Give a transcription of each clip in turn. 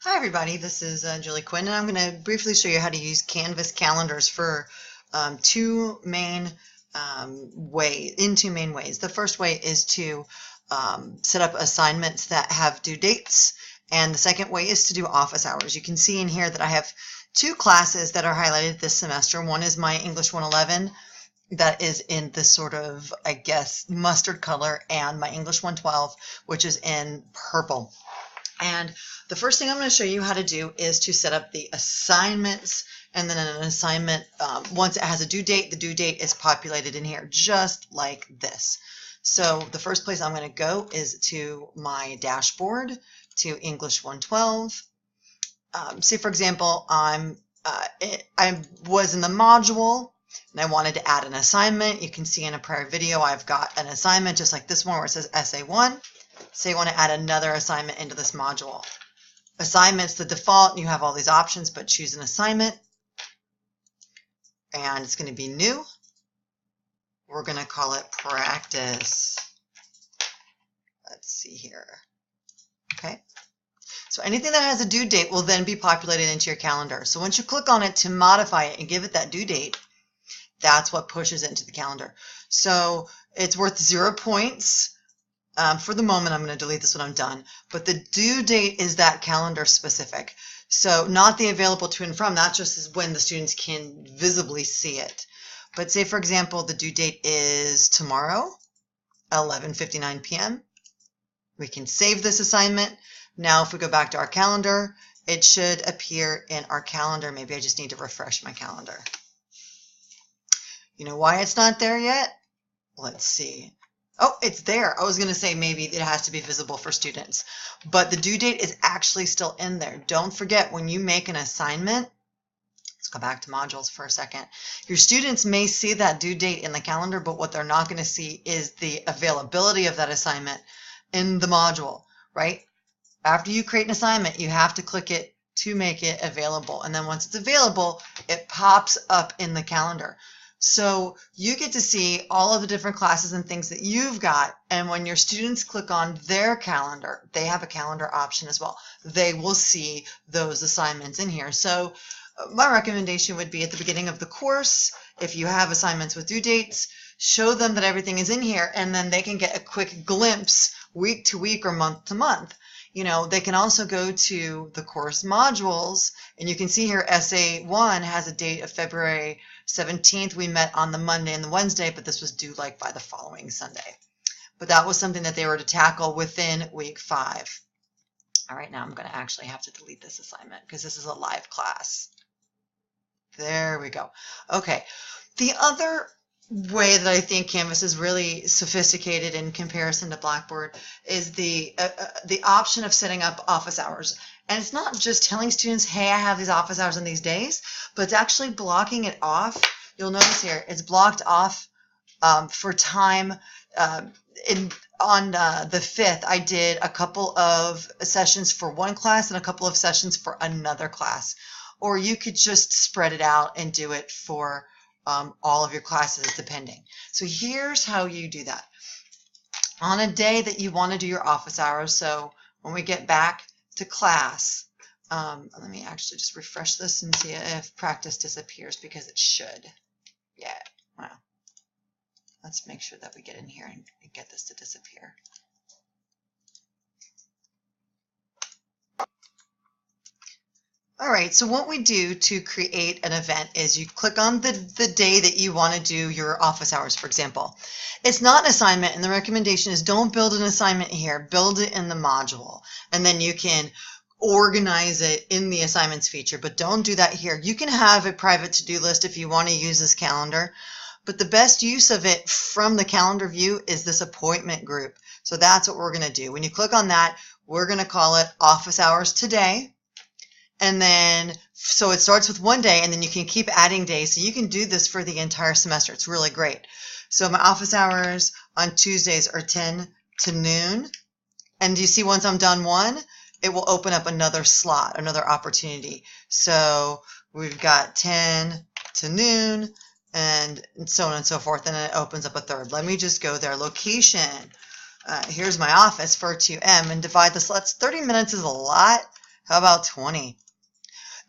Hi everybody, this is Julie Quinn, and I'm going to briefly show you how to use Canvas calendars for two main ways. The first way is to set up assignments that have due dates, and the second way is to do office hours. You can see in here that I have two classes that are highlighted this semester. One is my English 111 that is in this sort of, I guess, mustard color, and my English 112, which is in purple. And the first thing I'm going to show you how to do is to set up the assignments, and then an assignment, once it has a due date, the due date is populated in here just like this. So the first place I'm going to go is to my dashboard, to English 112. Say for example, I was in the module and I wanted to add an assignment. You can see in a prior video I've got an assignment just like this one where it says Essay 1. Say you want to add another assignment into this module. Assignment's the default, and you have all these options, but choose an assignment. And it's going to be new. We're going to call it practice. Let's see here. Okay. So anything that has a due date will then be populated into your calendar. So once you click on it to modify it and give it that due date, that's what pushes it into the calendar. So it's worth 0 points. For the moment, I'm going to delete this when I'm done, but the due date is that calendar specific. So not the available to and from, that just is when the students can visibly see it. But say, for example, the due date is tomorrow, 11:59 p.m. We can save this assignment. Now, if we go back to our calendar, it should appear in our calendar. Maybe I just need to refresh my calendar. You know why it's not there yet? Let's see. Oh, it's there. I was going to say maybe it has to be visible for students, but the due date is actually still in there. Don't forget, when you make an assignment, let's go back to modules for a second. Your students may see that due date in the calendar, but what they're not going to see is the availability of that assignment in the module, right? After you create an assignment, you have to click it to make it available. And then once it's available, it pops up in the calendar. So you get to see all of the different classes and things that you've got. And when your students click on their calendar, they have a calendar option as well. They will see those assignments in here. So my recommendation would be at the beginning of the course, if you have assignments with due dates, show them that everything is in here, and then they can get a quick glimpse week to week or month to month. You know, they can also go to the course modules, and you can see here Essay 1 has a date of February 17th. We met on the Monday and the Wednesday, but this was due like by the following Sunday. But that was something that they were to tackle within week 5. All right, now I'm going to actually have to delete this assignment because this is a live class. There we go. Okay, the other way that I think Canvas is really sophisticated in comparison to Blackboard is the option of setting up office hours. And it's not just telling students, hey, I have these office hours on these days, but it's actually blocking it off. You'll notice here, it's blocked off for time. On the 5th, I did a couple of sessions for one class and a couple of sessions for another class. Or you could just spread it out and do it for all of your classes, depending. So here's how you do that. On a day that you want to do your office hours, so when we get back to class, let me actually just refresh this and see if practice disappears, because it should. Yeah, wow. Let's make sure that we get in here and get this to disappear. All right, so what we do to create an event is you click on the day that you want to do your office hours, for example. It's not an assignment, and the recommendation is don't build an assignment here. Build it in the module, and then you can organize it in the assignments feature, but don't do that here. You can have a private to-do list if you want to use this calendar, but the best use of it from the calendar view is this appointment group. So that's what we're going to do. When you click on that, we're going to call it office hours today. And then, so it starts with one day, and then you can keep adding days. So you can do this for the entire semester. It's really great. So my office hours on Tuesdays are 10 to noon. And you see, once I'm done one, it will open up another slot, another opportunity. So we've got 10 to noon, and so on and so forth. And then it opens up a third. Let me just go there. Location. Here's my office for 2M, and divide the slots. 30 minutes is a lot. How about 20?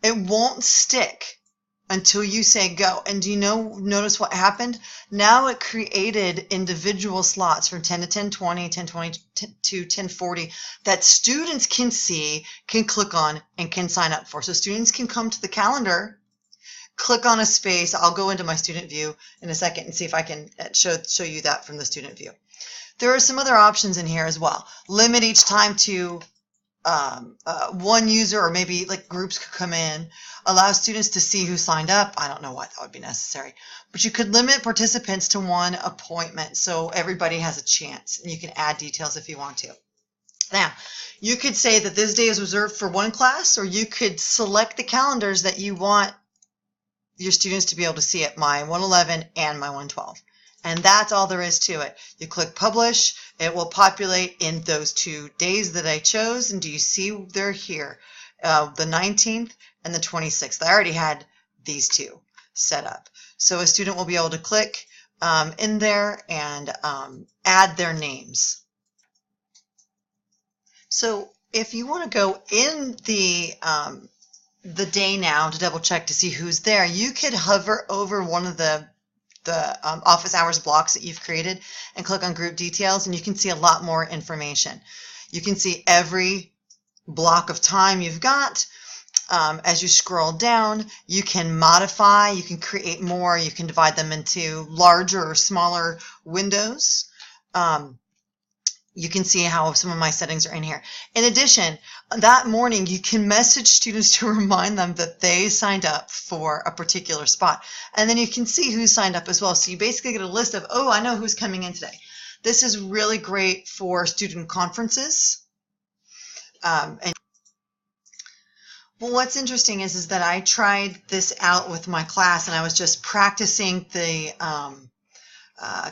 It won't stick until you say go. And do you notice what happened? Now it created individual slots from 10 to 10:20, 10:20 to 10:40 that students can see, can click on, and can sign up for. So students can come to the calendar, click on a space. I'll go into my student view in a second and see if I can show you that from the student view. There are some other options in here as well. Limit each time to one user, or maybe like groups could come in. Allow students to see who signed up. I don't know why that would be necessary, but you could limit participants to one appointment so everybody has a chance, and you can add details if you want to. Now, you could say that this day is reserved for one class, or you could select the calendars that you want your students to be able to see it, my 111 and my 112. And that's all there is to it. You click publish, it will populate in those 2 days that I chose. And do you see they're here? The 19th and the 26th. I already had these 2 set up. So a student will be able to click in there and add their names. So if you want to go in the day now to double check to see who's there, you could hover over one of the office hours blocks that you've created and click on group details, and you can see a lot more information. You can see every block of time you've got. As you scroll down, you can modify, you can create more, you can divide them into larger or smaller windows. You can see how some of my settings are in here. In addition, that morning you can message students to remind them that they signed up for a particular spot. And then you can see who signed up as well. So you basically get a list of, oh, I know who's coming in today. This is really great for student conferences. Well, what's interesting is that I tried this out with my class, and I was just practicing the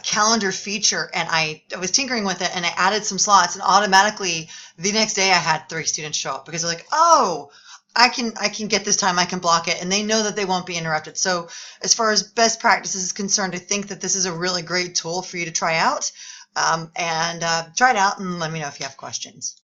calendar feature, and I was tinkering with it, and I added some slots, and automatically the next day I had 3 students show up because they're like, oh, I can get this time, I can block it, and they know that they won't be interrupted. So as far as best practices is concerned, I think that this is a really great tool for you to try out, and try it out and let me know if you have questions.